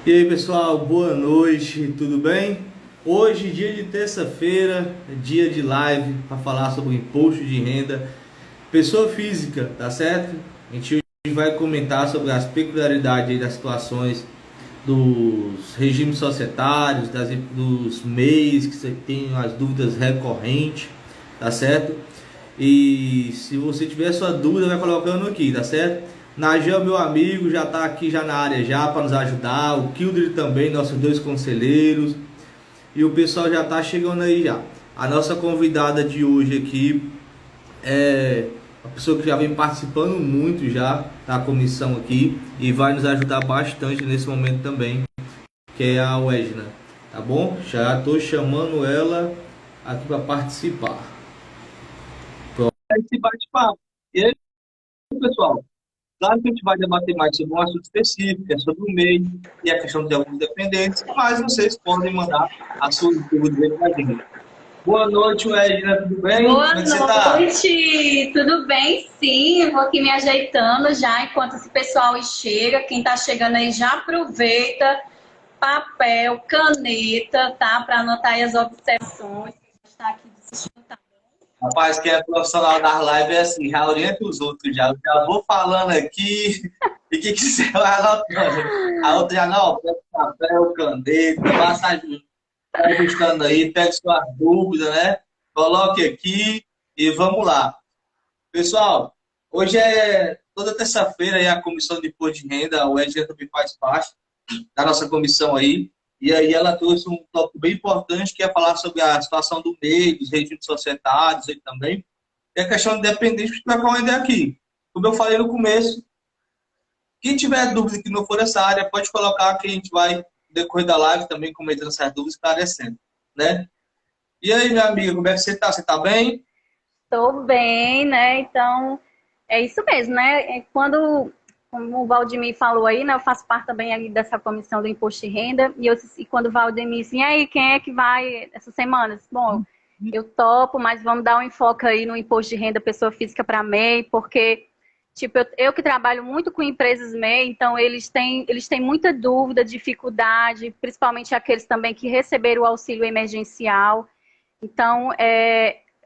E aí pessoal, boa noite, tudo bem? Hoje, dia de terça-feira, dia de live para falar sobre o imposto de renda pessoa física, tá certo? A gente hoje vai comentar sobre as peculiaridades das situações dos regimes societários, dos MEIs, que você tem as dúvidas recorrentes, tá certo? E se você tiver sua dúvida, vai colocando aqui, tá certo? Nagel, meu amigo, já está aqui já na área já para nos ajudar. O Kildre também, nossos dois conselheiros. E o pessoal já está chegando aí já. A nossa convidada de hoje aqui é uma pessoa que já vem participando muito já da comissão aqui e vai nos ajudar bastante nesse momento também, que é a Wegna, tá bom? Já estou chamando ela aqui para participar. Esse bate-papo. E aí, pessoal, claro que a gente vai debater mais sobre um assunto específico, que é sobre o MEI e a questão de alguns dependentes, mas vocês podem mandar as suas dúvidas aí pra gente. Boa noite, Edna, tudo bem? Boa Como é que você está? noite, tudo bem? Sim, eu vou aqui me ajeitando já enquanto esse pessoal chega. Quem está chegando aí já aproveita papel, caneta, tá? Para anotar aí as observações. Está aqui assistindo, tá? Rapaz, quem é profissional das lives é assim, já orienta os outros já. Eu já vou falando aqui e o que você vai anotando. A outra já, não, pega papel, caneta, ajustando aí, pega suas dúvidas, né? Coloque aqui e vamos lá. Pessoal, hoje é toda terça-feira aí a comissão de imposto de renda, o Edgar também faz parte da nossa comissão aí. E aí ela trouxe um tópico bem importante que é falar sobre a situação do meio, dos regimes societários aí também. E a questão de dependência que vai falar uma ideia aqui. Como eu falei no começo, quem tiver dúvida que não for essa área, pode colocar que a gente vai, no decorrer da live, também comentando essas dúvidas, esclarecendo, né? E aí, minha amiga, como é que você está? Você está bem? Tô bem, né? Então, é isso mesmo, né? Como o Valdemir falou aí, né? Eu faço parte também ali dessa comissão do imposto de renda. E quando o Valdemir assim, e aí, quem é que vai essas semanas? Bom, eu topo, mas vamos dar um enfoque aí no imposto de renda pessoa física para MEI, porque, tipo, eu que trabalho muito com empresas MEI, então eles têm muita dúvida, dificuldade, principalmente aqueles também que receberam o auxílio emergencial. Então,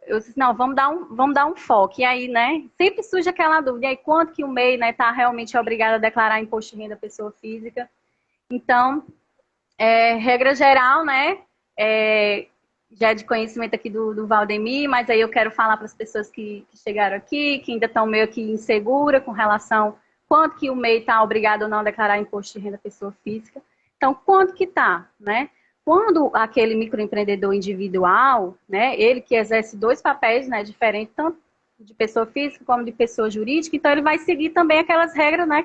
eu disse, não, vamos dar um foco. E aí, né, sempre surge aquela dúvida, e aí quanto que o MEI, né, está realmente obrigado a declarar imposto de renda pessoa física? Então, regra geral, né, é, já é de conhecimento aqui do Valdemir, mas aí eu quero falar para as pessoas que chegaram aqui, que ainda estão meio que insegura com relação quanto que o MEI está obrigado ou não a declarar imposto de renda pessoa física. Então, quanto que está, né? Quando aquele microempreendedor individual, né, ele que exerce dois papéis, né, diferentes, tanto de pessoa física como de pessoa jurídica, então ele vai seguir também aquelas regras, né,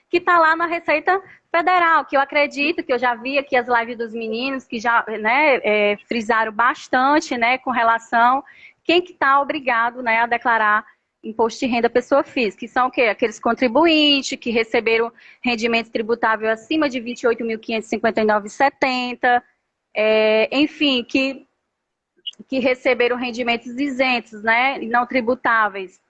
que tá lá na Receita Federal, que eu acredito, que eu já vi aqui as lives dos meninos, que já, né, frisaram bastante, né, com relação quem que está obrigado, né, a declarar imposto de renda pessoa física, que são o quê? Aqueles contribuintes que receberam rendimento tributável acima de 28.559,70, enfim, que receberam rendimentos isentos, né, e não tributáveis,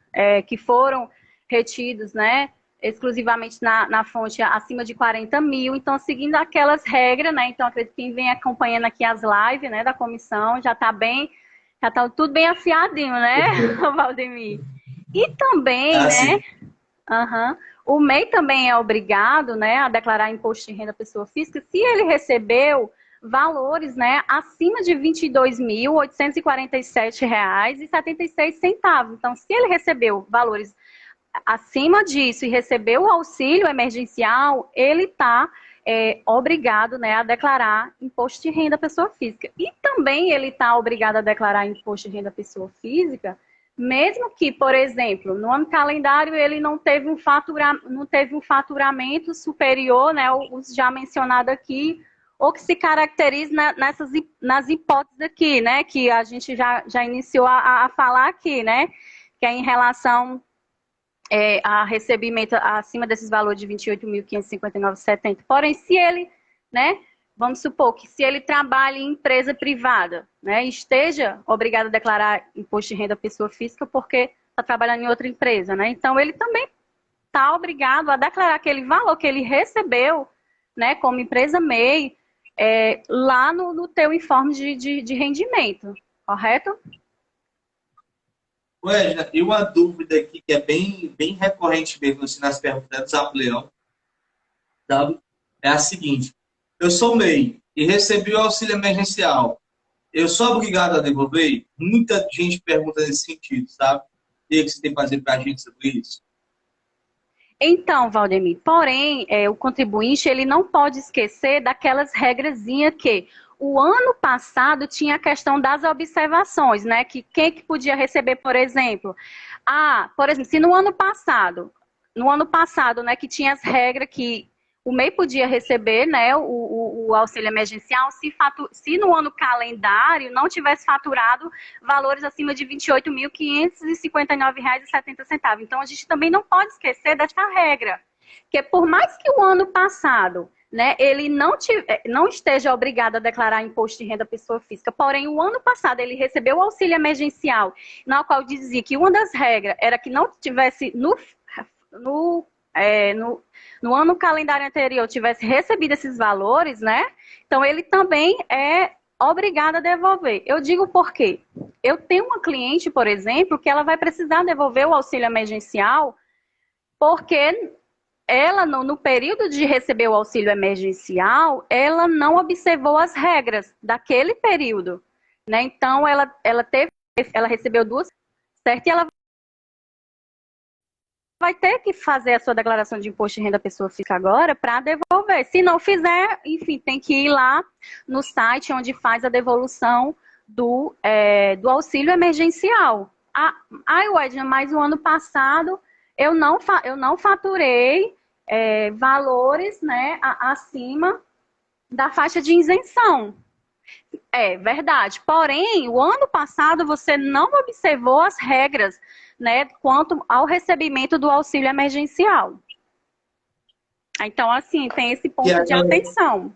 que foram retidos, né, exclusivamente na fonte acima de 40 mil, então seguindo aquelas regras, né, então acredito que quem vem acompanhando aqui as lives, né, da comissão, já está tudo bem afiadinho, né, Valdemir? E também, Ah, né, sim. uhum, o MEI também é obrigado, né, a declarar imposto de renda pessoa física se ele recebeu valores, né, acima de R$ 22.847,76. Então, se ele recebeu valores acima disso e recebeu o auxílio emergencial, ele está obrigado, né, a declarar imposto de renda pessoa física. E também ele está obrigado a declarar imposto de renda pessoa física, mesmo que, por exemplo, no ano calendário ele não teve um faturamento superior, né, os já mencionado aqui, ou que se caracterize nas hipóteses aqui, né, que a gente já iniciou a falar aqui, né, que é em relação a recebimento acima desses valores de 28.559,70. Porém, se ele, né, vamos supor que se ele trabalha em empresa privada, né, esteja obrigado a declarar imposto de renda à pessoa física porque está trabalhando em outra empresa, né? Então, ele também está obrigado a declarar aquele valor que ele recebeu, né, como empresa MEI, lá no teu informe de rendimento, correto? Edna, e uma dúvida aqui que é bem recorrente mesmo assim, nas perguntas do Zapleão, sabe? É a seguinte: eu sou MEI e recebi o auxílio emergencial. Eu sou obrigado a devolver? Muita gente pergunta nesse sentido, sabe? O que você tem que fazer para a gente sobre isso? Então, Valdemir, porém, o contribuinte ele não pode esquecer daquelas regrazinhas que o ano passado tinha a questão das observações, né? Que quem que podia receber, por exemplo? Por exemplo, se no ano passado, né, que tinha as regras que o MEI podia receber, né, o auxílio emergencial se no ano calendário não tivesse faturado valores acima de R$ 28.559,70. Então, a gente também não pode esquecer dessa regra, que por mais que o ano passado, né, ele não esteja obrigado a declarar imposto de renda pessoa física, porém, o ano passado ele recebeu o auxílio emergencial, na qual dizia que uma das regras era que não tivesse no ano calendário anterior tivesse recebido esses valores, né? Então ele também é obrigado a devolver. Eu digo por quê? Eu tenho uma cliente, por exemplo, que ela vai precisar devolver o auxílio emergencial porque ela, no período de receber o auxílio emergencial, ela não observou as regras daquele período, né? Então ela recebeu duas, certo? E ela vai ter que fazer a sua declaração de imposto de renda pessoa física agora para devolver. Se não fizer, enfim, tem que ir lá no site onde faz a devolução do auxílio emergencial. Edna, mas o ano passado eu não faturei valores, né, acima da faixa de isenção. É verdade. Porém, o ano passado você não observou as regras, né, quanto ao recebimento do auxílio emergencial. Então, assim, tem esse ponto de atenção.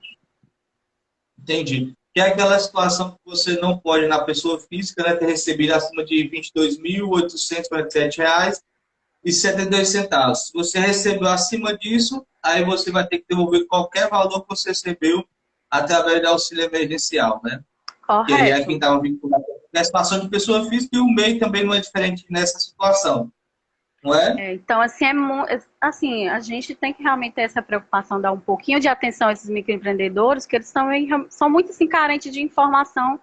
Entendi. Que é aquela situação que você não pode, na pessoa física, né, ter recebido acima de R$ 22.847,72. Se você recebeu acima disso, aí você vai ter que devolver qualquer valor que você recebeu através do auxílio emergencial, né? Correto. E aí é quem estava vinculado na situação de pessoa física, e o MEI também não é diferente nessa situação, não é? Então, assim, a gente tem que realmente ter essa preocupação, dar um pouquinho de atenção a esses microempreendedores, que eles são muito assim, carentes de informação,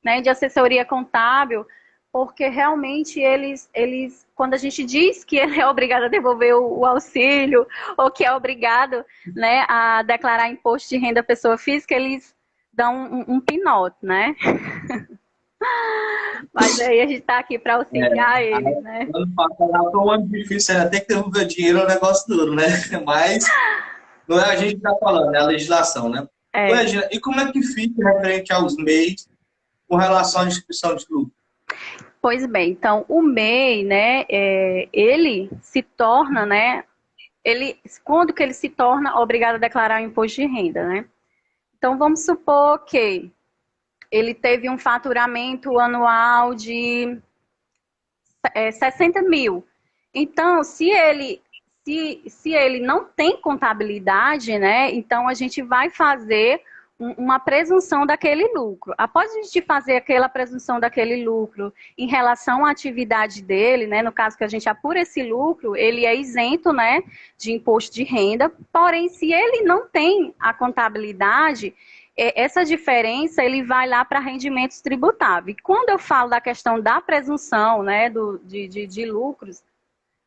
né, de assessoria contábil, porque realmente eles, quando a gente diz que ele é obrigado a devolver o auxílio, ou que é obrigado, né, a declarar imposto de renda pessoa física, eles dão um pinote, né? Mas aí a gente está aqui para auxiliar eles, né? Ano passado foi um ano difícil, até que devolver dinheiro é um negócio duro, né? Mas não é a gente que está falando, é a legislação, né? Regina, e como é que fica referente aos MEIs com relação à instituição de lucro? Pois bem, então o MEI, né, ele se torna, né, quando que ele se torna obrigado a declarar o imposto de renda, né? Então vamos supor que ele teve um faturamento anual de 60 mil. Então, se ele não tem contabilidade, né, então a gente vai fazer uma presunção daquele lucro. Após a gente fazer aquela presunção daquele lucro em relação à atividade dele, né, no caso que a gente apura esse lucro, ele é isento, né, de imposto de renda, porém, se ele não tem a contabilidade, essa diferença ele vai lá para rendimentos tributáveis. E quando eu falo da questão da presunção, né, de lucros,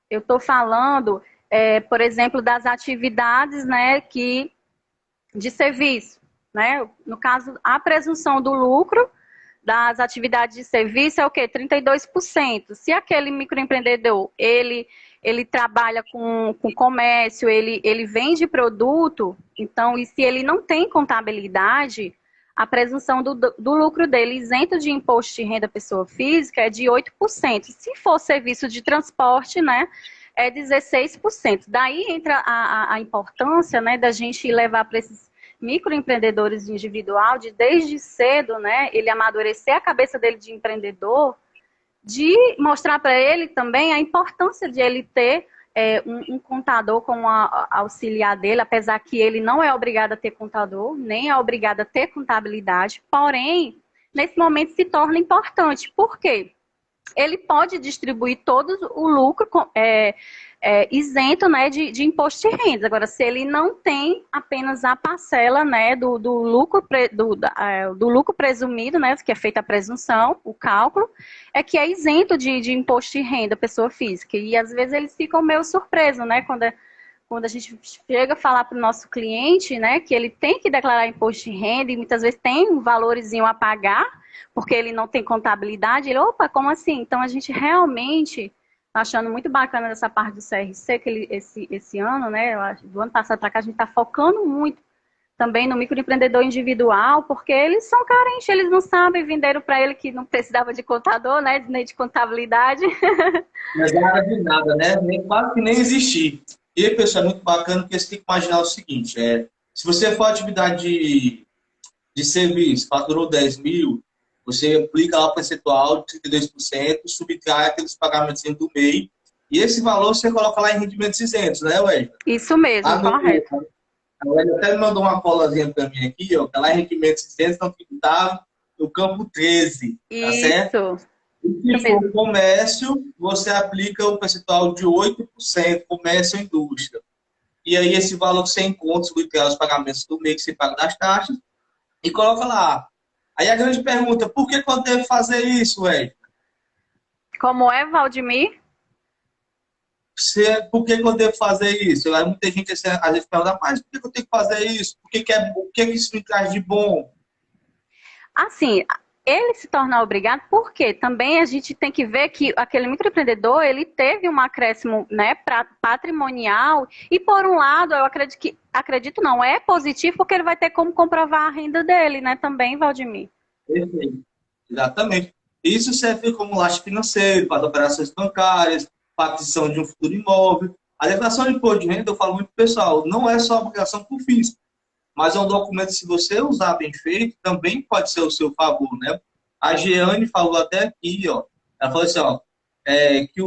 eu estou falando, por exemplo, das atividades, né, de serviço, né? No caso, a presunção do lucro das atividades de serviço é o quê? 32%. Se aquele microempreendedor, ele trabalha com comércio, ele vende produto, então, e se ele não tem contabilidade, a presunção do lucro dele isento de imposto de renda pessoa física é de 8%. Se for serviço de transporte, né, é 16%. Daí entra a importância, né, da gente levar para esses microempreendedores individual, de desde cedo, né, ele amadurecer a cabeça dele de empreendedor, de mostrar para ele também a importância de ele ter um contador como auxiliar dele, apesar que ele não é obrigado a ter contador, nem é obrigado a ter contabilidade, porém, nesse momento se torna importante. Por quê? Ele pode distribuir todo o lucro isento, né, de imposto de renda. Agora, se ele não tem apenas a parcela, né, do lucro presumido, né, que é feita a presunção, o cálculo, que é isento de imposto de renda, pessoa física. E às vezes eles ficam meio surpresos, né, quando a gente chega a falar para o nosso cliente, né, que ele tem que declarar imposto de renda e muitas vezes tem um valorzinho a pagar, porque ele não tem contabilidade, ele, opa, como assim? Então a gente realmente tá achando muito bacana essa parte do CRC, que esse ano, né, do ano passado para cá, a gente está focando muito também no microempreendedor individual, porque eles são carentes, eles não sabem, venderam para ele que não precisava de contador, né, nem de contabilidade. Mas nada de nada, né? Quase que nem existir. E aí, pessoal, é muito bacana, porque você tem que imaginar o seguinte, se você for atividade de serviço, faturou 10 mil, você aplica lá o percentual de 32%, subtrai aqueles pagamentos do MEI, e esse valor você coloca lá em rendimentos isentos, né, Wesley? Isso mesmo, correto. A Wesley até me mandou uma colazinha para mim aqui, ó, que lá em rendimentos isentos não tributável, no campo 13, tá certo? E se for comércio, você aplica o percentual de 8%, comércio e indústria. E aí esse valor que você encontra, subtrai os pagamentos do MEI que você paga das taxas, e coloca lá. Aí a grande pergunta, por que eu devo fazer isso, Ed? Como é, Valdemir? Por que eu devo fazer isso? Aí muita gente às vezes pergunta, mas por que eu tenho que fazer isso? O que isso me traz de bom? Assim, ele se tornar obrigado, porque também a gente tem que ver que aquele microempreendedor, ele teve um acréscimo, né, patrimonial, e por um lado, eu acredito não, é positivo, porque ele vai ter como comprovar a renda dele, né, também, Valdemir. Perfeito. Exatamente. Isso serve como laço financeiro, para as operações bancárias, para a aquisição de um futuro imóvel. A declaração de imposto de renda, eu falo muito pessoal, não é só obrigação por fisco, mas é um documento, se você usar bem feito, também pode ser o seu favor, né? A Jeane falou até aqui, ó, ela falou assim, ó, que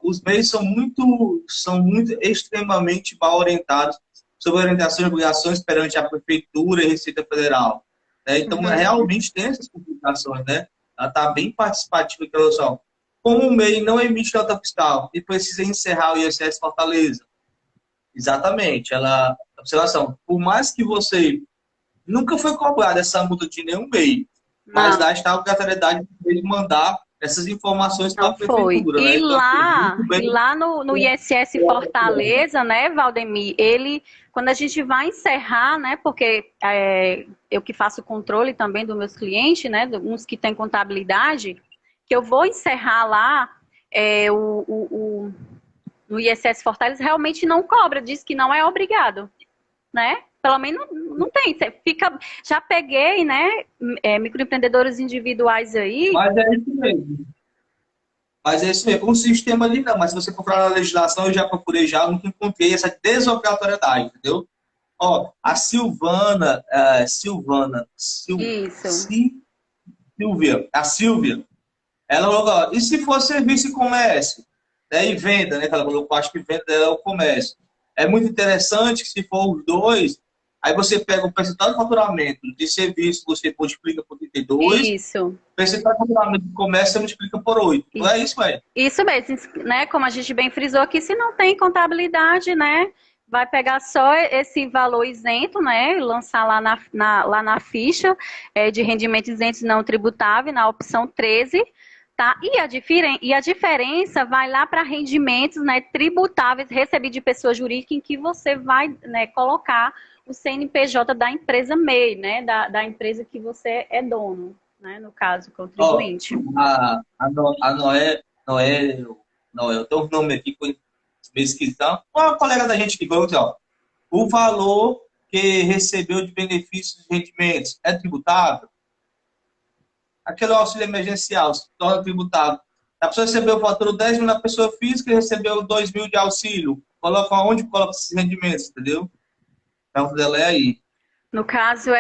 os meios são muito extremamente mal orientados sobre orientações e obrigações perante a Prefeitura e Receita Federal. Né? Então, realmente tem essas complicações, né? Ela está bem participativa, que ela só, como o MEI não emite nota fiscal e precisa encerrar o ISS Fortaleza. Exatamente, observação, por mais que você nunca foi cobrado essa multa de nenhum MEI, mas lá está a obrigatoriedade de mandar essas informações para a prefeitura. E, né? lá no ISS Fortaleza, né, Valdemir, quando a gente vai encerrar, né, porque eu que faço controle também dos meus clientes, né, uns que têm contabilidade, que eu vou encerrar lá no ISS Fortaleza, realmente não cobra, diz que não é obrigado, né? Pelo menos não tem. Já peguei, né, microempreendedores individuais aí. Mas é isso mesmo. Um sistema ali não, mas se você procurar na legislação, eu já procurei já, nunca encontrei essa desobrigatoriedade, entendeu? Ó, a Silvia, ela falou, ó, e se for serviço e comércio? E venda, né? Que ela falou, eu acho que venda é o comércio. É muito interessante que se for os dois, aí você pega o percentual de faturamento de serviço, você multiplica por 32. Isso. O percentual de faturamento de comércio, você multiplica por 8. Não é isso, velho? Isso mesmo, né? Como a gente bem frisou aqui, se não tem contabilidade, né? Vai pegar só esse valor isento, né? Lançar lá na ficha de rendimentos isentos não tributável, na opção 13. Tá? E a diferença vai lá para rendimentos, né, tributáveis recebidos de pessoa jurídica, em que você vai, né, colocar o CNPJ da empresa MEI, né, da empresa que você é dono, né, no caso, contribuinte. A Noé, eu tenho um nome aqui meio esquisito. Uma colega da gente que falou assim, ó, o valor que recebeu de benefícios e rendimentos é tributável? Aquele auxílio emergencial se torna tributável. A pessoa recebeu o fator 10 mil na pessoa física e recebeu 2 mil de auxílio. Onde coloca esses rendimentos, entendeu? Então, dela é aí. No caso,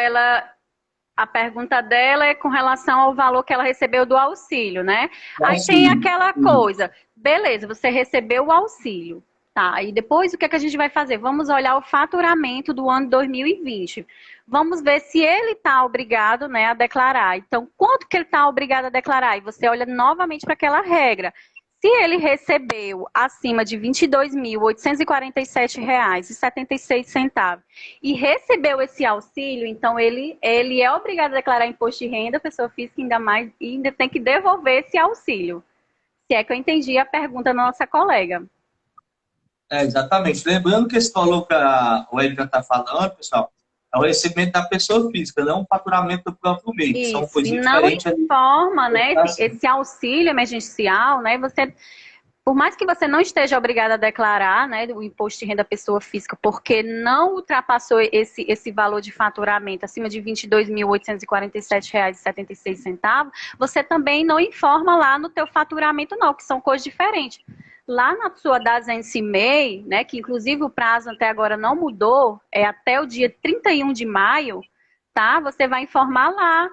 a pergunta dela é com relação ao valor que ela recebeu do auxílio, né? Aí tem aquela coisa, beleza, você recebeu o auxílio. Tá, e depois o que é que a gente vai fazer? Vamos olhar o faturamento do ano 2020. Vamos ver se ele está obrigado, né, a declarar. Então, quanto que ele está obrigado a declarar? E você olha novamente para aquela regra. Se ele recebeu acima de R$ 22.847,76 e recebeu esse auxílio, então ele é obrigado a declarar imposto de renda, pessoa física, ainda mais, e ainda tem que devolver esse auxílio. Se é que eu entendi a pergunta da nossa colega. Exatamente. Lembrando que esse valor que o Edgar está falando, pessoal, é o recebimento da pessoa física, não o faturamento do próprio mês. Isso, São coisas e não diferentes. informa, né, esse auxílio emergencial, né, por mais que você não esteja obrigado a declarar, né, o imposto de renda da pessoa física, porque não ultrapassou esse valor de faturamento acima de R$ 22.847,76, você também não informa lá no teu faturamento não, que são coisas diferentes. Lá na sua DASENS MEI, né, que inclusive o prazo até agora não mudou, é até o dia 31 de maio, tá? Você vai informar lá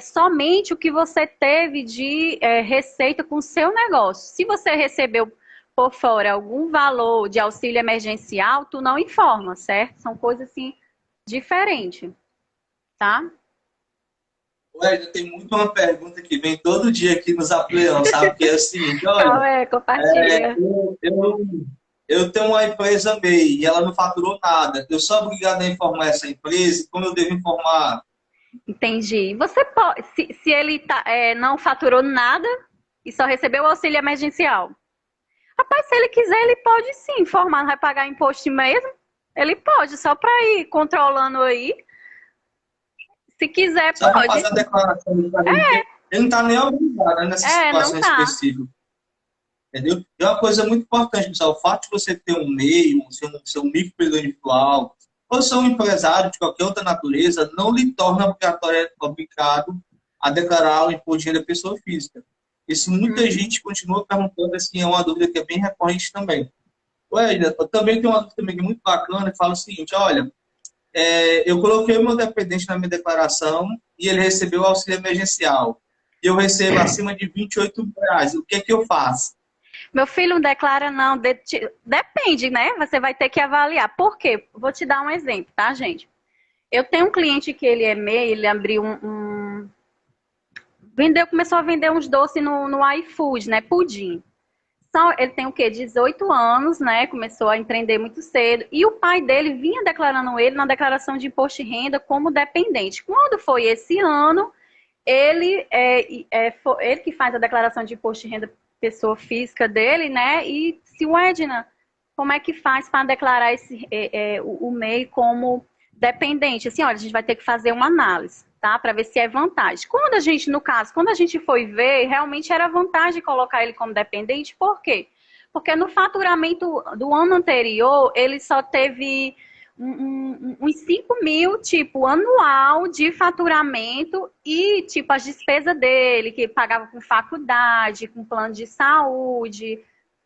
somente o que você teve de receita com o seu negócio. Se você recebeu por fora algum valor de auxílio emergencial, tu não informa, certo? São coisas assim diferentes, tá? Ué, tem muito uma pergunta que vem todo dia aqui nos apoiando, sabe? Que é o seguinte, olha, compartilha. Eu tenho uma empresa MEI e ela não faturou nada. Eu sou obrigado a informar essa empresa? Como eu devo informar? Entendi. Você pode, se ele não faturou nada e só recebeu o auxílio emergencial. Rapaz, se ele quiser, ele pode sim informar, não vai pagar imposto mesmo? Ele pode, só para ir controlando aí. Se quiser, só pode. Fazer a declaração. Ele não está nem obrigado nessa situação específica. Entendeu? É uma coisa muito importante, pessoal. O fato de você ter um MEI, seu microempreendedor individual, ou ser um empresário de qualquer outra natureza, não lhe torna obrigado a declarar o imposto de renda da pessoa física. Isso muita gente continua perguntando, assim, é uma dúvida que é bem recorrente também. Eu também tenho uma dúvida também muito bacana, que fala o seguinte, olha, eu coloquei o meu dependente na minha declaração e ele recebeu o auxílio emergencial. E eu recebo acima de R$ 28.000. O que é que eu faço? Meu filho não declara não, depende, né? Você vai ter que avaliar. Por quê? Vou te dar um exemplo, tá, gente? Eu tenho um cliente que ele é MEI, ele abriu começou a vender uns doces no iFood, né? Pudim. Ele tem o quê? 18 anos, né? Começou a empreender muito cedo. E o pai dele vinha declarando ele na declaração de imposto de renda como dependente. Quando foi esse ano, ele que faz a declaração de imposto de renda pessoa física dele, né? E se o Edna, como é que faz para declarar o MEI como dependente? Assim, olha, a gente vai ter que fazer uma análise, tá? Para ver se é vantagem. Quando a gente foi ver, realmente era vantagem colocar ele como dependente. Por quê? Porque no faturamento do ano anterior, ele só teve uns 5 mil, tipo, anual de faturamento e, tipo, as despesas dele, que pagava com faculdade, com plano de saúde.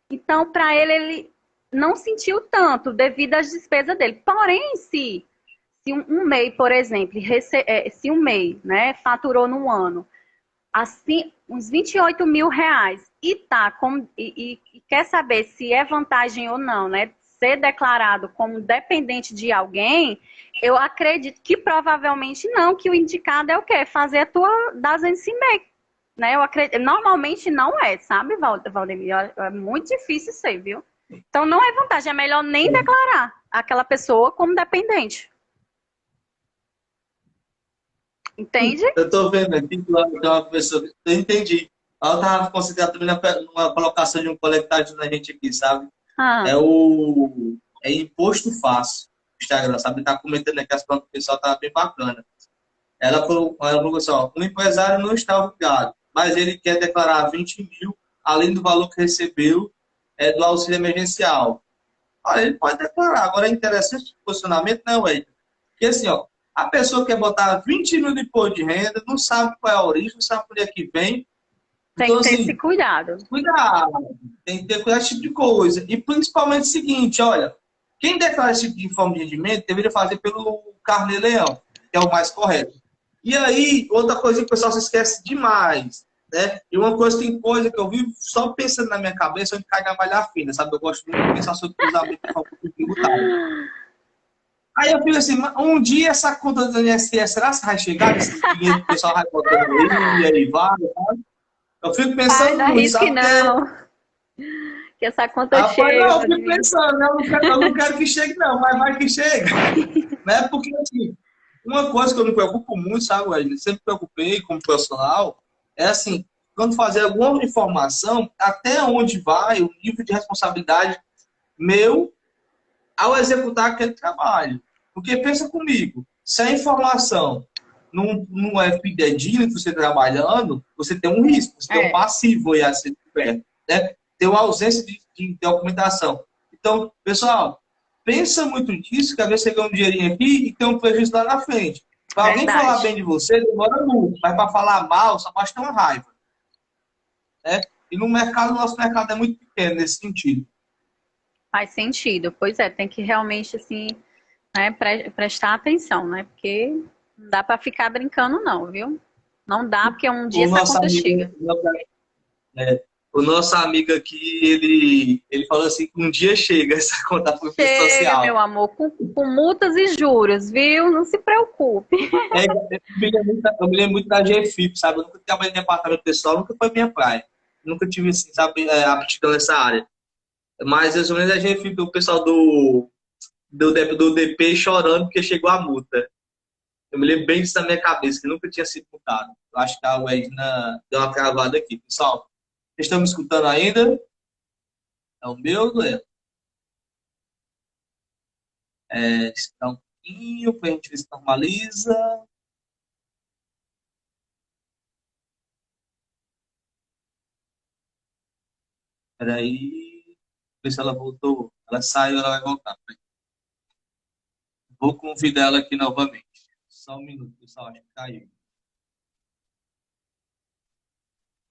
Então, para ele não sentiu tanto devido às despesas dele. Porém, se um MEI, por exemplo, se um MEI, né, faturou num ano, assim, uns R$ 28.000 e quer saber se é vantagem ou não, né, ser declarado como dependente de alguém, eu acredito que provavelmente não, que o indicado é o quê? Fazer a tua DASENS MEI, né? Eu acredito, normalmente não é, sabe, Valdemir? É muito difícil ser, viu? Então não é vantagem, é melhor nem declarar aquela pessoa como dependente. Entende? Eu estou vendo aqui que lá tem uma pessoa. Eu entendi. Ela estava considerando também uma colocação de um colega que está ajudando a gente aqui, sabe? É imposto fácil. O Instagram, sabe? Está comentando aqui as plantas do pessoal, tá bem bacana. Ela falou assim: ó, um empresário não está obrigado, mas ele quer declarar 20 mil, além do valor que recebeu do auxílio emergencial. Olha, ele pode declarar. Agora é interessante o posicionamento, né, Wade? Porque assim, ó, a pessoa quer botar 20 mil de imposto de renda, não sabe qual é a origem, não sabe por que vem. Tem então, que ter assim, esse cuidado. Cuidado. Tem que ter cuidado esse tipo de coisa. E principalmente o seguinte, olha, quem declara esse tipo de informe de rendimento deveria fazer pelo Carnê Leão, que é o mais correto. E aí, outra coisa que o pessoal se esquece demais, né? E uma coisa, tem coisa que eu vivo só pensando na minha cabeça, onde cai na malha fina, sabe? Eu gosto muito de pensar sobre os amigos que são tributados. Aí eu fico assim, um dia essa conta do INSS, será que vai chegar nesse dinheiro que o pessoal vai botando aí, e aí vai, sabe? Eu fico Ai, pensando não muito, arrisque sabe? Porque, não, que essa conta rapaz, chega, não, eu fico Valdemir. pensando, né? Eu não quero que chegue, não, mas vai que chega. Né? Porque, assim, uma coisa que eu me preocupo muito, sabe, Wesley? Sempre me preocupei como profissional, é assim, quando fazer alguma informação, até onde vai o nível de responsabilidade meu ao executar aquele trabalho. Porque pensa comigo, se a informação não é fidedigna que você está trabalhando, você tem um risco, você tem um É, passivo aí a ser coberto, né? Tem uma ausência de documentação. Então, pessoal, pensa muito nisso, que às vezes você ganha um dinheirinho aqui e tem um prejuízo lá na frente. Para alguém falar bem verdade. de você, demora muito, mas para falar mal, só basta ter uma raiva. Né? E no mercado, nosso mercado é muito pequeno nesse sentido. Faz sentido. Pois é, tem que realmente, assim, né, prestar atenção, né? Porque não dá para ficar brincando, não, viu? Não dá, porque um dia O essa nosso conta amigo, chega. o nosso amigo aqui, ele falou assim, um dia chega essa conta para o Chega, meu social. amor, com multas e juros, viu? Não se preocupe. Eu me lembro muito da GFIP, sabe? Eu nunca trabalhei em departamento pessoal, nunca foi minha praia. Nunca tive, assim, sabe, aptidão nessa área. Mas eu lembro da GFIP, o pessoal do DP chorando porque chegou a multa. Eu me lembro bem disso na minha cabeça, que nunca tinha sido multado. Eu acho que a Edna deu uma cravada aqui. Pessoal, vocês estão me escutando ainda? É o meu, não é? Esperar um pouquinho para a gente ver se normaliza. Peraí. Ver se ela voltou. Ela saiu, ela vai voltar. Vou convidar ela aqui novamente. Só um minuto, pessoal. Acho que caiu.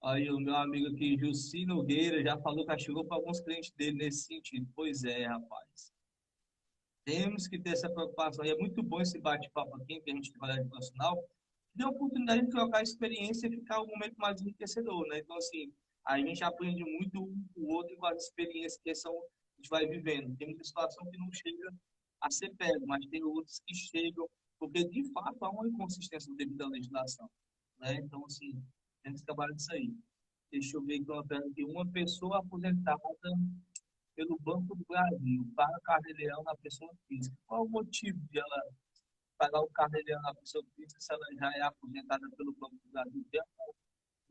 Aí o meu amigo aqui, Jussi Nogueira, já falou que chegou para alguns clientes dele nesse sentido. Pois é, rapaz. Temos que ter essa preocupação. E é muito bom esse bate-papo aqui, que a gente trabalha de profissional, deu a oportunidade de trocar experiência e ficar um momento mais enriquecedor, né? Então, assim, a gente aprende muito um com o outro com as experiências que a gente vai vivendo. Tem muita situação que não chega a ser pego, mas tem outros que chegam, porque, de fato, há uma inconsistência devido à legislação, né? Então, assim, temos que trabalhar disso aí. Deixa eu ver aqui, uma pessoa aposentada pelo Banco do Brasil para o carnê-leão na pessoa física. Qual o motivo de ela pagar o carnê-leão na pessoa física se ela já é aposentada pelo Banco do Brasil? Tem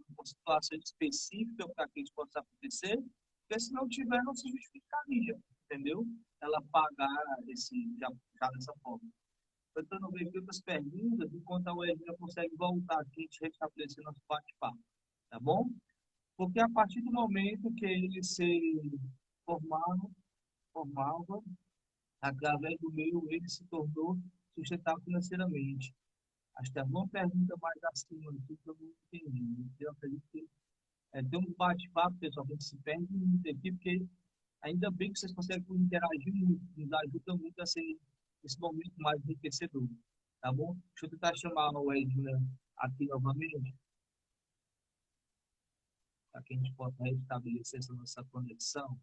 uma situação específica para que isso possa acontecer? Porque se não tiver, não se justificaria, entendeu? Ela pagar já dessa forma. Então, não vejo outras perguntas, enquanto a UERJ consegue voltar aqui e restabelecer nosso bate-papo, tá bom? Porque a partir do momento que ele se formava, formava através do meio, ele se tornou sustentável financeiramente. Acho que é uma pergunta mais acima aqui que eu não entendi. Eu acredito que tem um bate-papo, pessoal, que a gente se perde muito aqui, porque ainda bem que vocês conseguem interagir muito, nos ajuda muito a ser esse momento mais enriquecedor. Tá bom? Deixa eu tentar chamar o Edna aqui novamente, para que a gente possa restabelecer essa nossa conexão.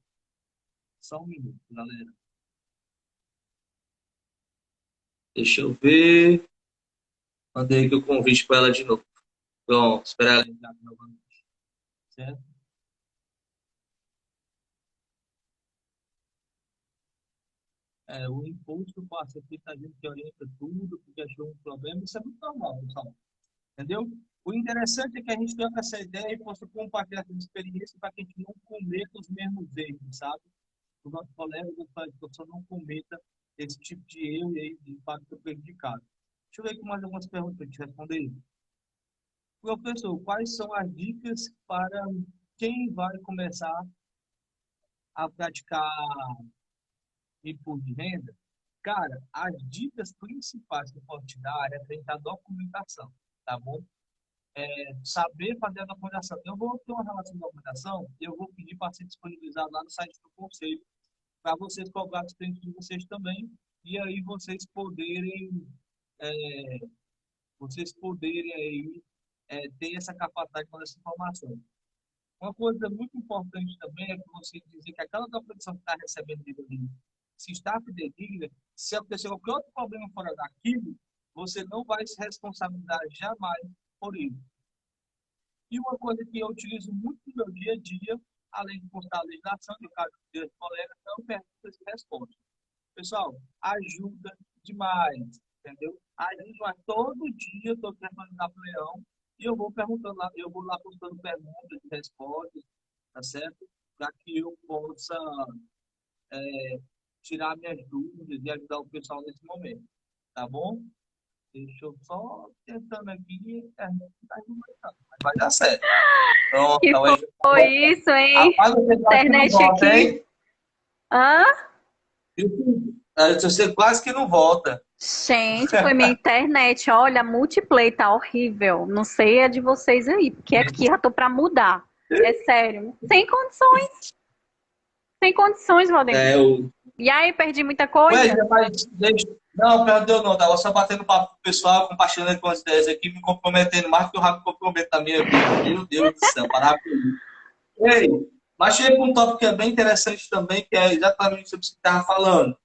Só um minuto, galera. Deixa eu ver. Mandei aqui o convite para ela de novo. Pronto, espera ela entrar novamente. Certo? O imposto passa aqui, tá gente que orienta tudo, porque achou um problema. Isso é muito normal, pessoal. Entendeu? O interessante é que a gente troca essa ideia e possa compartilhar essa experiência para que a gente não cometa os mesmos erros, sabe? O nosso colega do professor não cometa esse tipo de erro e aí, de fato, fica prejudicado. Deixa eu ver aqui mais algumas perguntas para te responder. Professor, quais são as dicas para quem vai começar a praticar imposto de renda? Cara, as dicas principais que eu posso te dar é frente à documentação, tá bom? Saber fazer a documentação. Eu vou ter uma relação de documentação e eu vou pedir para ser disponibilizado lá no site do Conselho, para vocês cobrar os clientes de vocês também, e aí é, vocês poderem aí ter essa capacidade de fazer essa informação. Uma coisa muito importante também é que você dizer que aquela competição que está recebendo ali, se está fidedigna, se acontecer qualquer outro problema fora daquilo, você não vai se responsabilizar jamais por isso. E uma coisa que eu utilizo muito no meu dia a dia, além de postar a legislação, no caso dos colegas, são perguntas e respostas. Pessoal, ajuda demais, entendeu? Ajuda demais. Todo dia eu estou perguntando para o Leão e eu vou perguntando lá, eu vou lá postando perguntas e respostas, tá certo? Para que eu possa tirar minhas dúvidas e ajudar o pessoal nesse momento, tá bom? Deixa eu só tentando aqui, mas vai dar certo. Pronto, Que talvez. foi isso, hein? Rapaz, você quase que não Internet volta, aqui. hein? Hã? Você quase que não volta. Gente, foi minha internet. Olha, a multiplay tá horrível. Não sei a de vocês aí, porque aqui já tô pra mudar. É sério. Sem condições. Sem condições, Valdemir. E aí, perdi muita coisa? Ué, mas deixa. Não, perdeu não. Tava só batendo papo com o pessoal, compartilhando com as ideias aqui, me comprometendo mais que eu já me comprometo na minha vida. Meu Deus do céu, parar com isso. Ei, mas chega com um tópico que é bem interessante também, que é exatamente sobre o que você estava falando.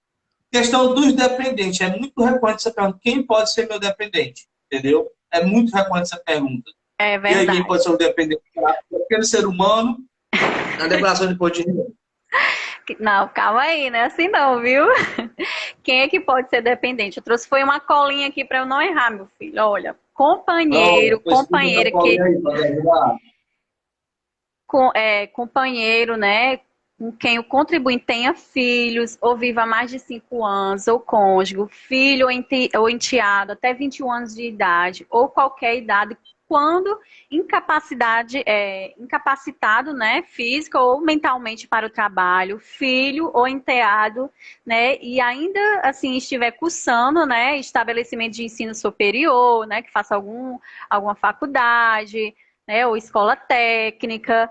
Questão dos dependentes. É muito recorrente essa pergunta. Quem pode ser meu dependente? Entendeu? É muito recorrente essa pergunta. É E aí, verdade. quem pode ser o dependente? Aquele ser humano na declaração de imposto de renda. Não, calma aí, não é assim não, viu? Quem é que pode ser dependente? Eu trouxe foi uma colinha aqui para eu não errar, meu filho. Olha, companheiro, companheira que companheiro, né, com quem o contribuinte tenha filhos, ou viva há mais de 5 anos, ou cônjuge, filho ou enteado até 21 anos de idade, ou qualquer idade, quando incapacitado, né, física ou mentalmente para o trabalho, filho ou enteado, né, e ainda assim estiver cursando, né, estabelecimento de ensino superior, né, que faça alguma faculdade, né, ou escola técnica,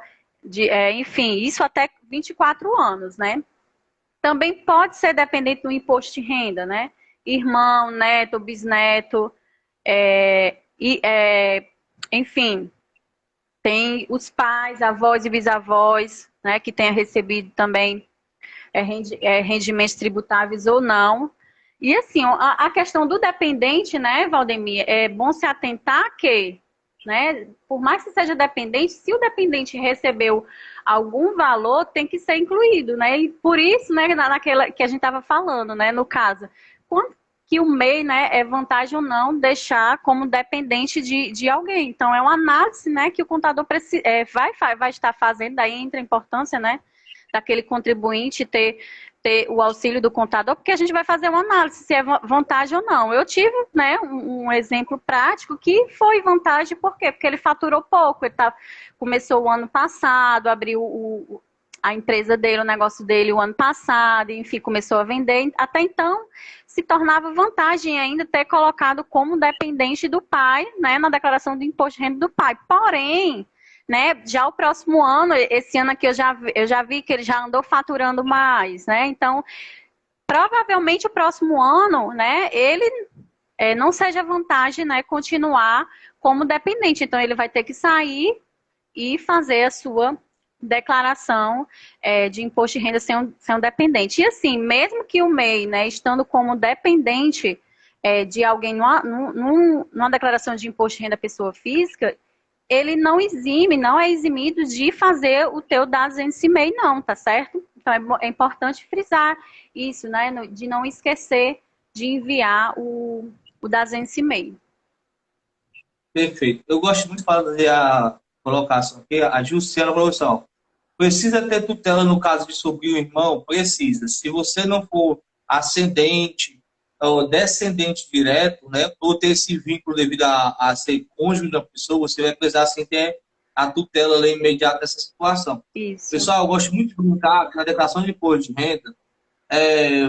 enfim, isso até 24 anos, né? Também pode ser dependente do imposto de renda, né? Irmão, neto, bisneto, enfim, tem os pais, avós e bisavós, né, que tenha recebido também rendimentos tributáveis ou não. E assim, a questão do dependente, né, Valdemir, é bom se atentar que, né, por mais que seja dependente, se o dependente recebeu algum valor, tem que ser incluído, né? E por isso, né, naquela que a gente estava falando, né, no caso, quando que o MEI, né, é vantagem ou não deixar como dependente de alguém. Então, é uma análise, né, que o contador vai estar fazendo, daí entra a importância, né, daquele contribuinte ter o auxílio do contador, porque a gente vai fazer uma análise se é vantagem ou não. Eu tive, né, um exemplo prático que foi vantagem, por quê? Porque ele faturou pouco, começou o ano passado, abriu a empresa dele, o negócio dele o ano passado, enfim, começou a vender. Até então, se tornava vantagem ainda ter colocado como dependente do pai, né, na declaração do imposto de renda do pai. Porém, né, já o próximo ano, esse ano aqui eu já vi que ele já andou faturando mais, né, então provavelmente o próximo ano, né, ele não seja vantagem, né, continuar como dependente, então ele vai ter que sair e fazer a sua declaração de imposto de renda sem um dependente. E assim, mesmo que o MEI, né, estando como dependente de alguém numa declaração de imposto de renda pessoa física, ele não é eximido de fazer o teu dados esse MEI, não, tá certo? Então é importante frisar isso, né? De não esquecer de enviar o dados esse MEI. Perfeito. Eu gosto muito de fazer a colocação aqui, a Justiça Produção. Precisa ter tutela no caso de sobrinho ou irmão? Precisa. Se você não for ascendente ou descendente direto, né, ou ter esse vínculo devido a ser cônjuge da pessoa, você vai precisar assim, ter a tutela ali, imediata dessa situação. Isso. Pessoal, eu gosto muito de brincar que na declaração de imposto de renda,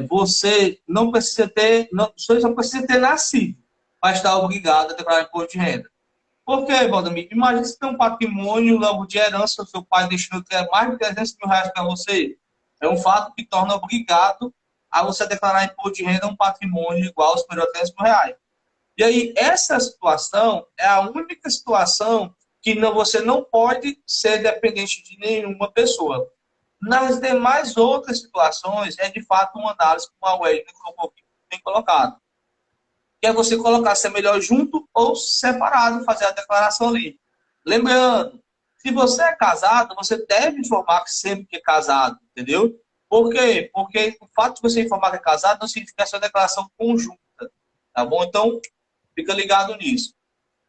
você não precisa ter, você não precisa ter nascido para estar obrigado a declarar imposto de renda. Por quê, Valdemir? Imagina se tem um patrimônio logo de herança, o seu pai deixando mais de 300 mil reais para você. É um fato que torna obrigado a você declarar imposto de renda um patrimônio igual aos superior a 300 mil reais. E aí, essa situação é a única situação que você não pode ser dependente de nenhuma pessoa. Nas demais outras situações, é de fato uma análise como a Wesley colocou, bem colocado. Que é você colocar se é melhor junto ou separado, fazer a declaração ali. Lembrando, se você é casado, você deve informar que sempre que é casado, entendeu? Por quê? Porque o fato de você informar que é casado não significa a sua declaração conjunta, tá bom? Então, fica ligado nisso,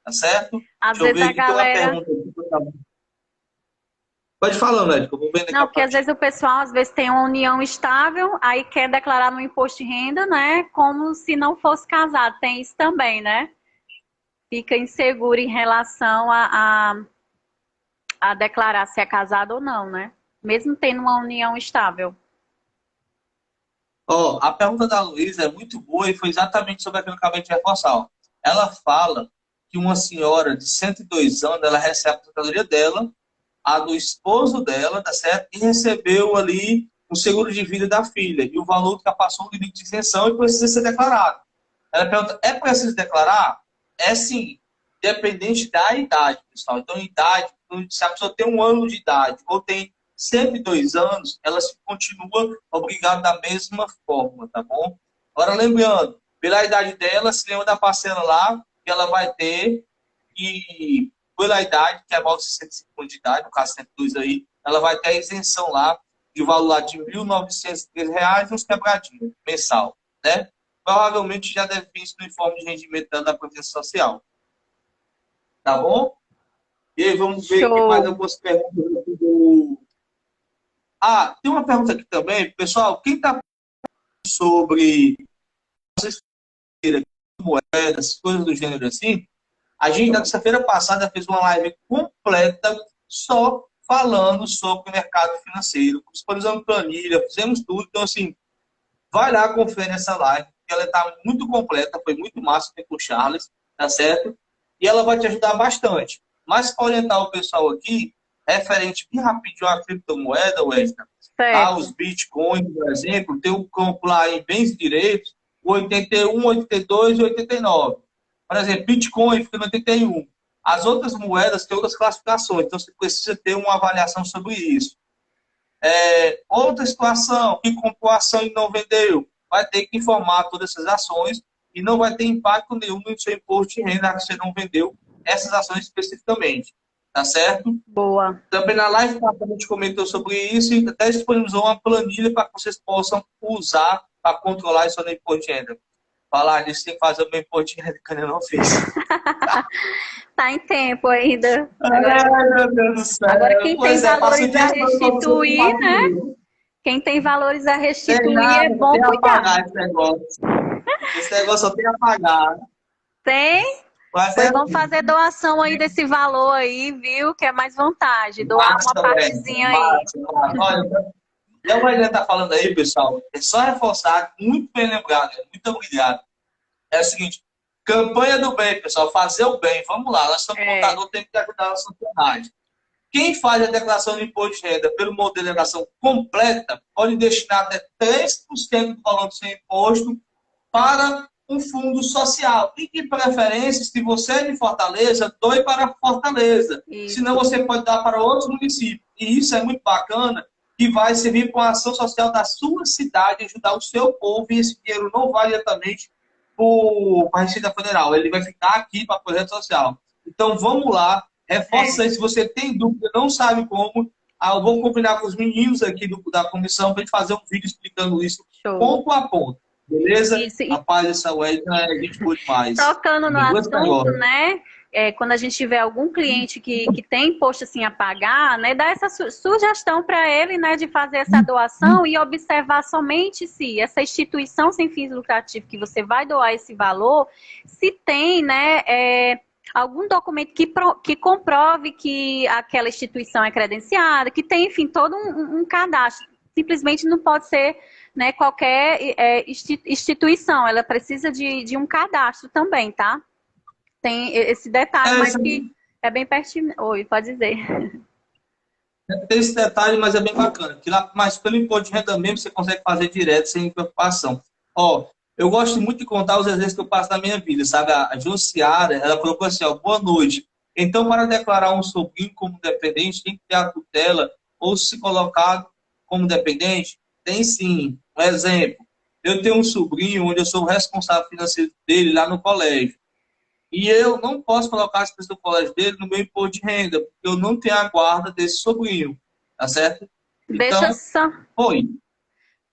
tá certo? Às Deixa eu vezes ver a aqui, tem uma galera... pergunta aqui. Pode falar, médico, eu vou ver daqui Não, a porque às pouquinho. vezes o pessoal às vezes tem uma união estável, aí quer declarar no imposto de renda, né? Como se não fosse casado. Tem isso também, né? Fica inseguro em relação a declarar se é casado ou não, né? Mesmo tendo uma união estável. Ó, a pergunta da Luísa é muito boa e foi exatamente sobre aquilo que eu acabei de reforçar. Ó. Ela fala que uma senhora de 102 anos, ela recebe a aposentadoria dela, a do esposo dela, tá certo? E recebeu ali o seguro de vida da filha. E o valor que passou o limite de isenção e precisa ser declarado. Ela pergunta, é preciso declarar? É sim, dependente da idade, pessoal. Então, idade, se a pessoa tem 1 ano de idade ou tem 102 anos, ela se continua obrigada da mesma forma, tá bom? Agora, lembrando, pela idade dela, se lembra da parcela lá, que ela vai ter, e pela idade, que é maior de 65 anos de idade, no caso 102 aí, ela vai ter a isenção lá, de valor lá de R$ 1.913, uns quebradinhos, mensal, né? Provavelmente já deve vir isso no informe de rendimento da Previdência Social. Tá bom? E aí, vamos ver aqui mais Show! algumas perguntas aqui do... Ah, tem uma pergunta aqui também. Pessoal, quem está sobre moedas, coisas do gênero assim, a gente, na terça-feira passada, fez uma live completa só falando sobre o mercado financeiro. Disponibilizando planilha, fizemos tudo. Então, assim, vai lá, confere essa live, porque ela está muito completa, foi muito massa com o Charles, tá certo? E ela vai te ajudar bastante. Mas para orientar o pessoal aqui, referente bem rapidinho à criptomoeda, Wesley, os Certo. bitcoins, por exemplo, tem um campo lá em bens e direitos, o 81, 82 e 89. Por exemplo, Bitcoin fica no 81. As outras moedas têm outras classificações, então você precisa ter uma avaliação sobre isso. Outra situação, que comprou ação e não vendeu, vai ter que informar todas essas ações e não vai ter impacto nenhum no seu imposto de renda que você não vendeu essas ações especificamente. Tá certo? Boa. Também na live a gente comentou sobre isso e até disponibilizou uma planilha para que vocês possam usar para controlar isso no imposto de renda. Falar nisso, tem que fazer o meu imposto de renda que eu não fiz. Tá em tempo ainda. Ai, meu Deus do céu. Agora quem tem Pois é, passa o valores dia a todo para você restituir, né? comigo. Quem tem valores a Tem restituir é nada, bom tem a cuidar. pagar esse negócio. Esse negócio só tem a pagar. Tem? Mas Pois é vamos fazer doação aí desse valor aí, viu? Que é mais vantagem. Doar uma massa, velho. partezinha aí. Massa. Olha, eu vou estar falando aí, pessoal. É só reforçar, muito bem lembrado. Muito obrigado. É o seguinte, campanha do bem, pessoal. Fazer o bem. Vamos lá, nós somos contador, temos que ajudar a nossa sociedade. Quem faz a declaração de imposto de renda pelo modelo de declaração completa pode destinar até 3% do valor do seu imposto para um fundo social. E de preferência, se você é de Fortaleza, doe para Fortaleza. Isso. Senão você pode dar para outros municípios. E isso é muito bacana, que vai servir para uma ação social da sua cidade, ajudar o seu povo, e esse dinheiro não vai diretamente para a Receita Federal. Ele vai ficar aqui para a projeto social. Então, vamos lá. Reforça aí, se você tem dúvida, não sabe como, eu vou combinar com os meninos aqui da comissão para a gente fazer um vídeo explicando isso Show. ponto a ponto. Beleza? Isso. E Rapaz, essa web é gente boa demais. tocando no Duas assunto, negócios. né? Quando a gente tiver algum cliente que tem imposto assim a pagar, né? Dá essa sugestão para ele, né? De fazer essa doação e observar somente se essa instituição sem fins lucrativos que você vai doar esse valor, se tem, né? Algum documento que comprove que aquela instituição é credenciada, que tem, enfim, todo um cadastro. Simplesmente não pode ser, né, qualquer instituição, ela precisa de um cadastro também, tá? Tem esse detalhe, mas que é bem pertinente. Oi, pode dizer. Tem esse detalhe, mas é bem bacana. Que lá, mas pelo imposto de renda mesmo, você consegue fazer direto, sem preocupação. Ó, Eu gosto muito de contar os exemplos que eu passo na minha vida, sabe? A Josiara, ela colocou assim, ó, boa noite. Então, para declarar um sobrinho como dependente, tem que ter a tutela ou se colocado como dependente? Tem sim. Um exemplo, eu tenho um sobrinho onde eu sou o responsável financeiro dele lá no colégio. E eu não posso colocar as pessoas do colégio dele no meu imposto de renda, porque eu não tenho a guarda desse sobrinho, tá certo? Deixa eu Então, só foi.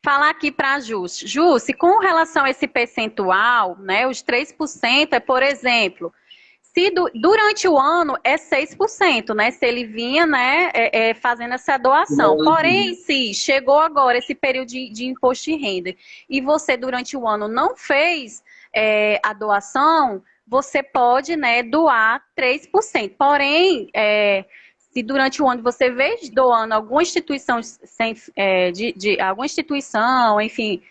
falar aqui para a Jússi. Jússi, com relação a esse percentual, né, os 3% é, por exemplo, se durante o ano é 6%, né, se ele vinha, né, fazendo essa doação. Porém, se chegou agora esse período de imposto de renda e você durante o ano não fez a doação, você pode, né, doar 3%. Porém, se durante o ano você vê doando alguma instituição, alguma instituição, enfim,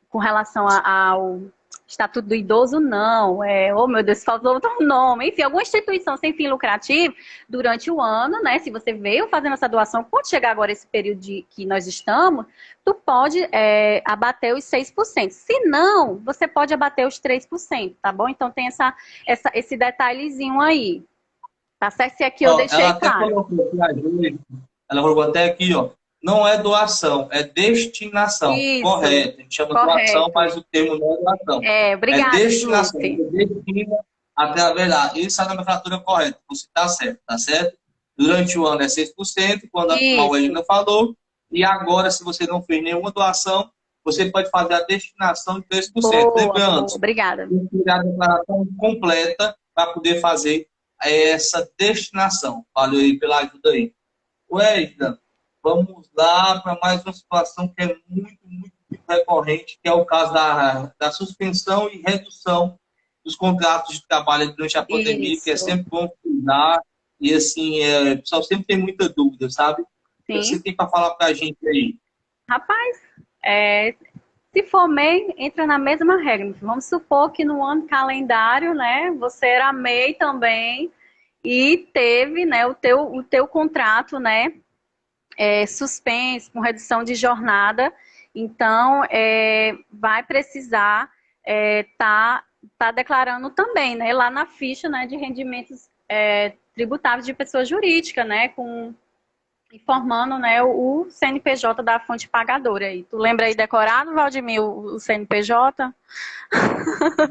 com relação ao Estatuto do Idoso, não. Oh, meu Deus, faltou outro nome. Enfim, alguma instituição sem fim lucrativo, durante o ano, né? Se você veio fazendo essa doação, quando chegar agora esse período que nós estamos, tu pode abater os 6%. Se não, você pode abater os 3%, tá bom? Então tem esse detalhezinho aí. Tá certo? Se aqui eu Ó, ela deixei até claro. colocou aqui, ela colocou até aqui, ó, não é doação, é destinação. Isso, Correto. A gente chama doação, correto. mas o termo não é doação. É Obrigada, destinação. Jússi. Você destina através lá. Isso é a nomenclatura correta. Você está certo, tá certo? Durante o ano é 6%, quando a Isso. Mauelina falou. E agora, se você não fez nenhuma doação, você pode fazer a destinação de 3%. Boa, Lembrando, boa. Obrigada. tem que tirar a declaração completa para poder fazer essa destinação. Valeu aí pela ajuda aí. Wesley, vamos lá para mais uma situação que é muito recorrente, que é o caso da suspensão e redução dos contratos de trabalho durante a pandemia, que é Isso. sempre bom cuidar. E assim, o pessoal sempre tem muita dúvida, sabe? O que você Sim. tem para falar para a gente aí? Rapaz, se for MEI, entra na mesma regra. Vamos supor que no ano calendário, né, você era MEI também e teve, né, o teu contrato, né, suspenso, com redução de jornada. Então, vai precisar tá declarando também, né, lá na ficha, né, de rendimentos tributáveis de pessoa jurídica, né, informando, né, o CNPJ da fonte pagadora aí. Tu lembra aí decorado, Valdemir, o CNPJ?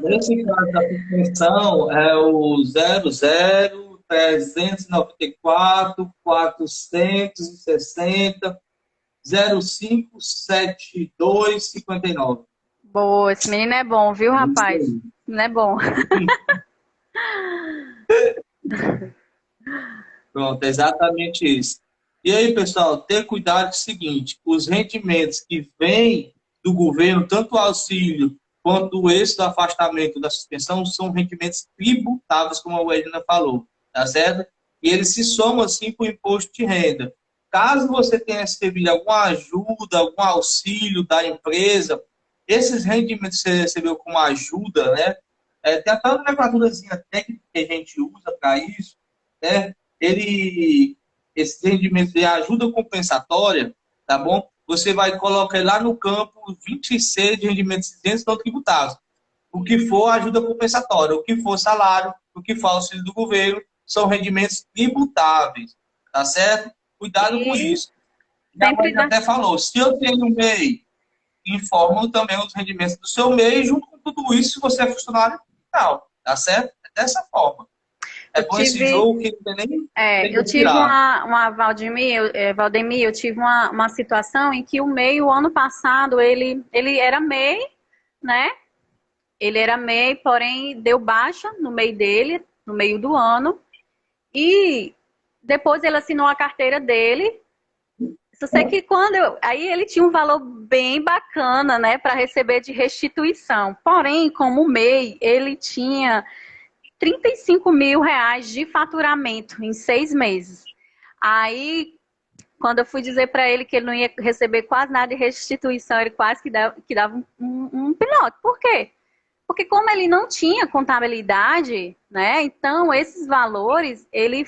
Nesse caso da suspensão, é o 00 394 460 057259. Boa, esse menino é bom, viu, rapaz? Não é bom. Pronto, é exatamente isso. E aí, pessoal, ter cuidado com o seguinte: os rendimentos que vêm do governo, tanto o auxílio quanto esse do afastamento da suspensão, são rendimentos tributáveis, como a Wedina falou, tá certo? E eles se somam, assim, para o imposto de renda. Caso você tenha recebido alguma ajuda, algum auxílio da empresa, esses rendimentos que você recebeu como ajuda, né? Tem até uma nomenclaturazinha técnica que a gente usa para isso, né? Esse rendimento de ajuda compensatória, tá bom? Você vai colocar lá no campo 26 de rendimentos isentos não tributáveis. O que for ajuda compensatória, o que for salário, o que for auxílio do governo, são rendimentos tributáveis, tá certo? Cuidado com E isso. E a sempre mãe dá. até falou, se eu tenho um MEI, informam também os rendimentos do seu MEI, junto com tudo isso, se você é funcionário final, tá certo? É dessa forma. É Eu bom esse tive, jogo que não tem nem eu como tive tirar. Valdemir, eu tive uma situação em que o MEI, o ano passado, ele era MEI, né? Ele era MEI, porém deu baixa no MEI dele, no meio do ano. E depois ele assinou a carteira dele. Só sei que aí ele tinha um valor bem bacana, né, para receber de restituição. Porém, como MEI, ele tinha 35 mil reais de faturamento em 6 meses. Aí, quando eu fui dizer para ele que ele não ia receber quase nada de restituição, ele quase que dava um pinote. Por quê? Porque como ele não tinha contabilidade, né, então esses valores, ele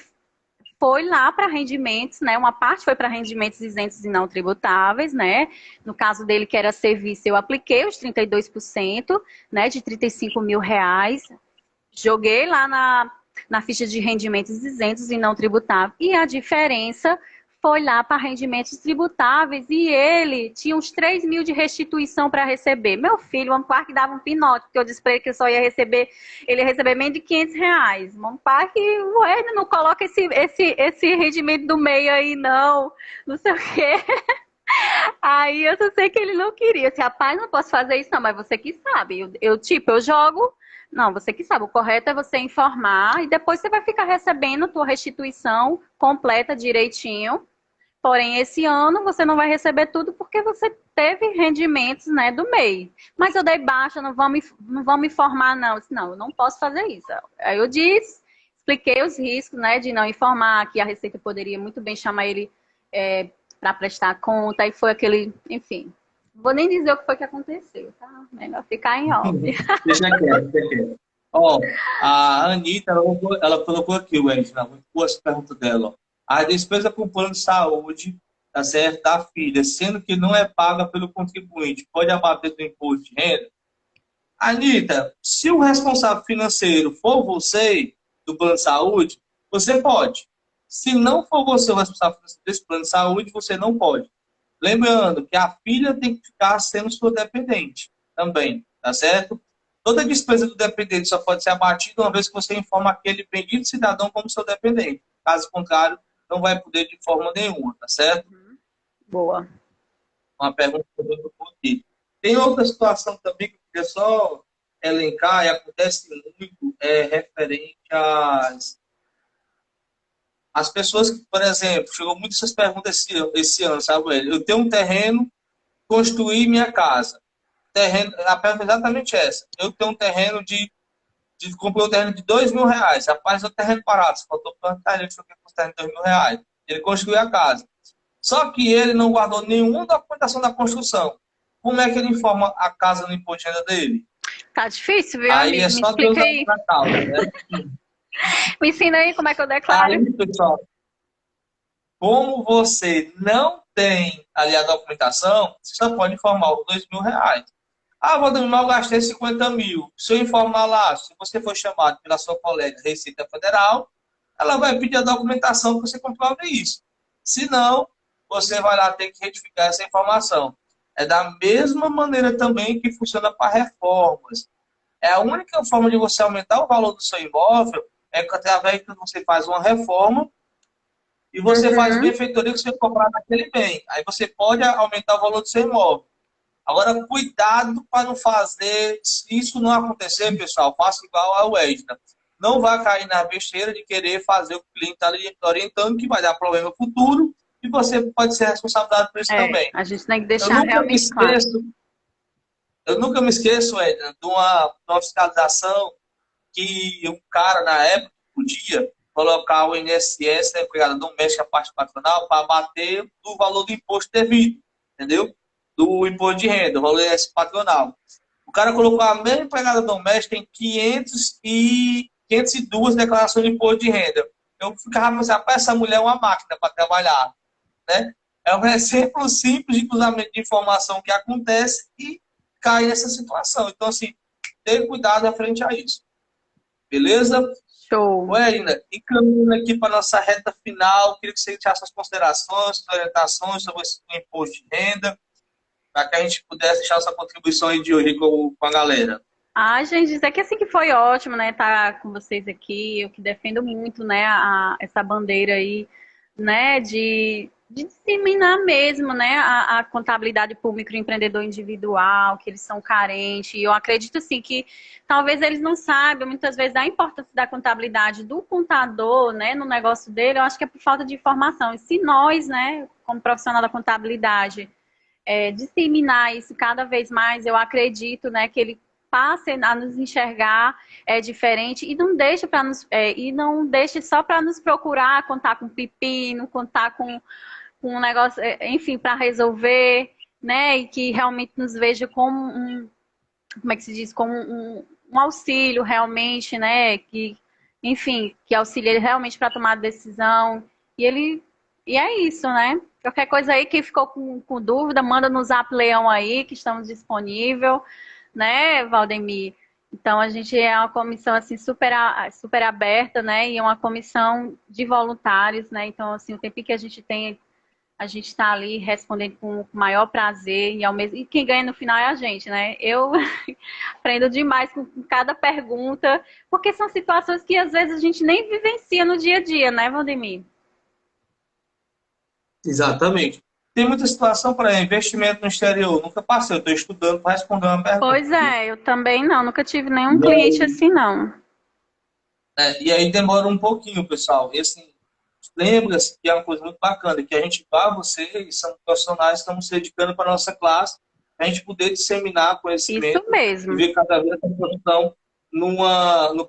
foi lá para rendimentos, né? Uma parte foi para rendimentos isentos e não tributáveis, né? No caso dele, que era serviço, eu apliquei os 32%, né? De R$ 35.000. Joguei lá na ficha de rendimentos isentos e não tributáveis. E a diferença foi lá para rendimentos tributáveis e ele tinha uns 3 mil de restituição para receber. Meu filho, o quase que dava um pinote, porque eu disse para ele que eu só ia receber, ele ia receber menos de R$ 500. O quase que, ué, não coloca esse rendimento do meio aí, não sei o quê. Aí eu só sei que ele não queria. Assim, rapaz, não posso fazer isso não, mas você que sabe. Eu jogo. Não, você que sabe. O correto é você informar e depois você vai ficar recebendo a tua restituição completa direitinho. Porém, esse ano você não vai receber tudo porque você teve rendimentos, né, do MEI. Mas eu dei baixa, não vão me informar, não. Eu disse, não, eu não posso fazer isso. Aí eu disse, expliquei os riscos, né, de não informar, que a Receita poderia muito bem chamar ele para prestar conta, e foi aquele, enfim. Vou nem dizer o que foi que aconteceu, tá? Melhor ficar em off. Deixa quieto. Ó, a Anitta, ela colocou aqui, Edna, muito boa essa pergunta dela. Ó. A despesa com plano de saúde, tá certo, da filha, sendo que não é paga pelo contribuinte, pode abater do imposto de renda? Anitta, se o responsável financeiro for você, do plano de saúde, você pode. Se não for você o responsável financeiro desse plano de saúde, você não pode. Lembrando que a filha tem que ficar sendo sua dependente também, tá certo? Toda despesa do dependente só pode ser abatida uma vez que você informa aquele bendito cidadão como seu dependente. Caso contrário, não vai poder de forma nenhuma, tá certo? Boa. Uma pergunta que eu estou aqui. Tem outra situação também que eu queria só elencar, e acontece muito, referente às pessoas que, por exemplo, chegou muitas essas perguntas esse ano, sabe, ele? Eu tenho um terreno, construí minha casa. Terreno, a pergunta é exatamente essa. Eu tenho um terreno comprei um terreno de R$ 2.000. Rapaz, é um terreno parado, só faltou plantar, ele fiquei com o terreno de R$ 2.000. Ele construiu a casa. Só que ele não guardou nenhuma documentação da construção. Como é que ele informa a casa no imposto de renda dele? Tá difícil, viu, Aí amigo? é só Deus na causa, né? Me ensina aí como é que eu declaro. Aí, pessoal, como você não tem ali a documentação, você só pode informar os R$ 2.000. Ah, Valdemar, eu gastei 50 mil. Se eu informar lá, se você for chamado pela sua colega Receita Federal, ela vai pedir a documentação que você comprove isso. Se não, você vai lá ter que retificar essa informação. É da mesma maneira também que funciona para reformas. É a única forma de você aumentar o valor do seu imóvel é que através que você faz uma reforma e você faz benfeitoria que você comprar naquele bem. Aí você pode aumentar o valor do seu imóvel. Agora, cuidado para não fazer, se isso não acontecer, pessoal, faça igual ao Edna. Não vá cair na besteira de querer fazer o que o cliente está orientando, que vai dar problema futuro, e você pode ser responsabilizado por isso também. A gente tem que deixar realmente claro. Eu nunca me esqueço, Edna, de uma fiscalização que um cara, na época, podia colocar o INSS, a empregada doméstica, a parte patronal, para bater do valor do imposto devido, entendeu? Do imposto de renda, o valor patronal. O cara colocou a mesma empregada doméstica em 502 declarações de imposto de renda. Eu ficava pensando, rapaz, essa mulher é uma máquina para trabalhar, né? É um exemplo simples de cruzamento de informação que acontece e cai nessa situação. Então, assim, ter cuidado referente a isso. Beleza? Show. Ué, encaminhando aqui para a nossa reta final, queria que você deixasse suas considerações, suas orientações sobre esse imposto de renda, para que a gente pudesse deixar essa contribuição aí de hoje com a galera. Gente, dizer que assim que foi ótimo, né, estar com vocês aqui. Eu que defendo muito, né, essa bandeira aí, né, de disseminar mesmo, né, a contabilidade para o microempreendedor individual, que eles são carentes. E eu acredito, assim, que talvez eles não saibam, muitas vezes, a importância da contabilidade do contador, né, no negócio dele. Eu acho que é por falta de informação. E se nós, né, como profissional da contabilidade, disseminar isso cada vez mais, eu acredito, né, que ele passe a nos enxergar diferente e não deixe para nos e não deixe só para nos procurar, contar com pepino, contar com um negócio, enfim, para resolver, né, e que realmente nos veja como como é que se diz, como um auxílio realmente, né, que enfim, que auxilia ele realmente para tomar decisão. E é isso, né? Qualquer coisa aí que ficou com dúvida, manda no Zap Leão aí, que estamos disponível, né, Valdemir? Então, a gente é uma comissão, assim, super aberta, né? E é uma comissão de voluntários, né? Então, assim, o tempo que a gente tem, a gente está ali respondendo com o maior prazer e quem ganha no final é a gente, né? Eu aprendo demais com cada pergunta, porque são situações que às vezes a gente nem vivencia no dia a dia, né, Valdemir? Exatamente. Tem muita situação para investimento no exterior. Nunca passei, eu estou estudando para responder uma pergunta. Pois é, eu também não, nunca tive nenhum E cliente aí, assim, não. e aí demora um pouquinho, pessoal. E assim, lembra-se que é uma coisa muito bacana, que a gente vai, vocês são profissionais, estamos se dedicando para a nossa classe, a gente poder disseminar Isso conhecimento e mesmo. ver cada vez a produção no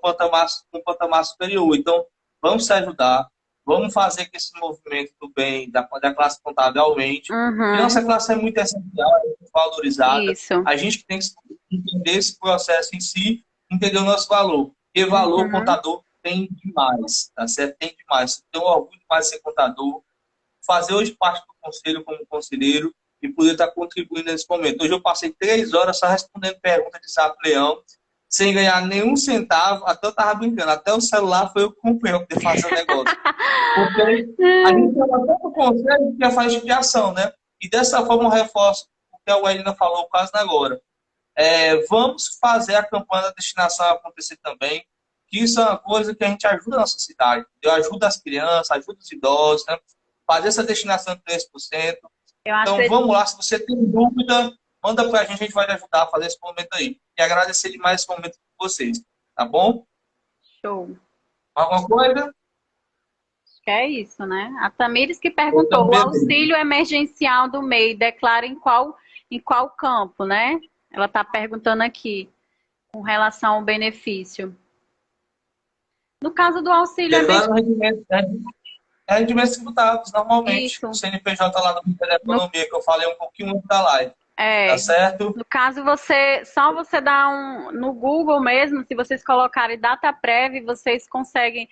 patamar superior. Então, vamos se ajudar, vamos fazer que esse movimento do bem da classe contábil aumente. E Uhum, nossa classe é muito essencial, é muito valorizada. isso. A gente tem que entender esse processo em si, entender o nosso valor. E valor, Uhum. contador tem demais, tá certo? Tem demais. Tenho orgulho demais de ser contador, fazer hoje parte do conselho como conselheiro e poder estar contribuindo nesse momento. Hoje eu passei 3 horas só respondendo perguntas de Zap Leão, sem ganhar nenhum centavo, até eu estava brincando, até o celular foi eu que comprei para poder fazer o negócio. Porque a gente tem tanto conselho que faz tipo de ação, né? E dessa forma eu reforço o que a Welina falou quase agora. Vamos fazer a campanha da destinação acontecer também, que isso é uma coisa que a gente ajuda a nossa cidade. Eu ajudo as crianças, ajudo os idosos, né? Fazer essa destinação de 3%. Eu acho Então, vamos lá. Se você tem dúvida, manda para a gente vai te ajudar a fazer esse momento aí. E agradecer demais esse momento com vocês. Tá bom? show. Alguma coisa? Acho que é isso, né? A Tamires que Então, perguntou, o beleza. auxílio emergencial do MEI declara em qual campo, né? Ela está perguntando aqui, com relação ao benefício. No caso do auxílio Declara o rendimento, né? Rendimentos tributados, normalmente. O isso. CNPJ lá do Ministério da No, Economia, que eu falei um pouquinho antes da live. Tá é, certo? no caso, só você dá no Google mesmo, se vocês colocarem data prévia, vocês conseguem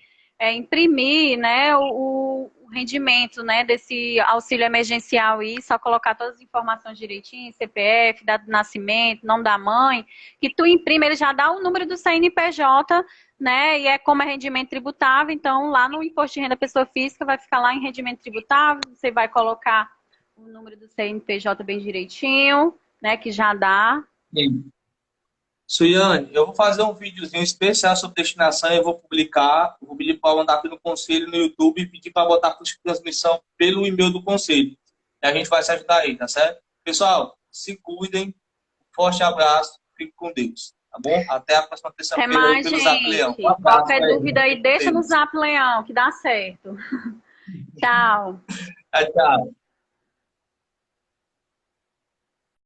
imprimir, né, o rendimento, né, desse auxílio emergencial e só colocar todas as informações direitinho, CPF, data de nascimento, nome da mãe, que tu imprime, ele já dá o número do CNPJ, né, e é como é rendimento tributável, então lá no Imposto de Renda Pessoa Física vai ficar lá em rendimento tributável, você vai colocar o número do CNPJ bem direitinho, né, que já dá. Sim. Suiane, eu vou fazer um videozinho especial sobre destinação e eu vou pedir para mandar aqui no conselho, no YouTube, e pedir para botar por transmissão pelo e-mail do conselho. E a gente vai se ajudar aí, tá certo? Pessoal, se cuidem, forte abraço, fique com Deus, tá bom? Até a próxima Até terça-feira aí mais, pelo Zap Leão. Um gente. abraço, Qualquer velho. dúvida aí, Fique com deixa no Deus. Zap Leão, que dá certo. Tchau. Tchau, tchau.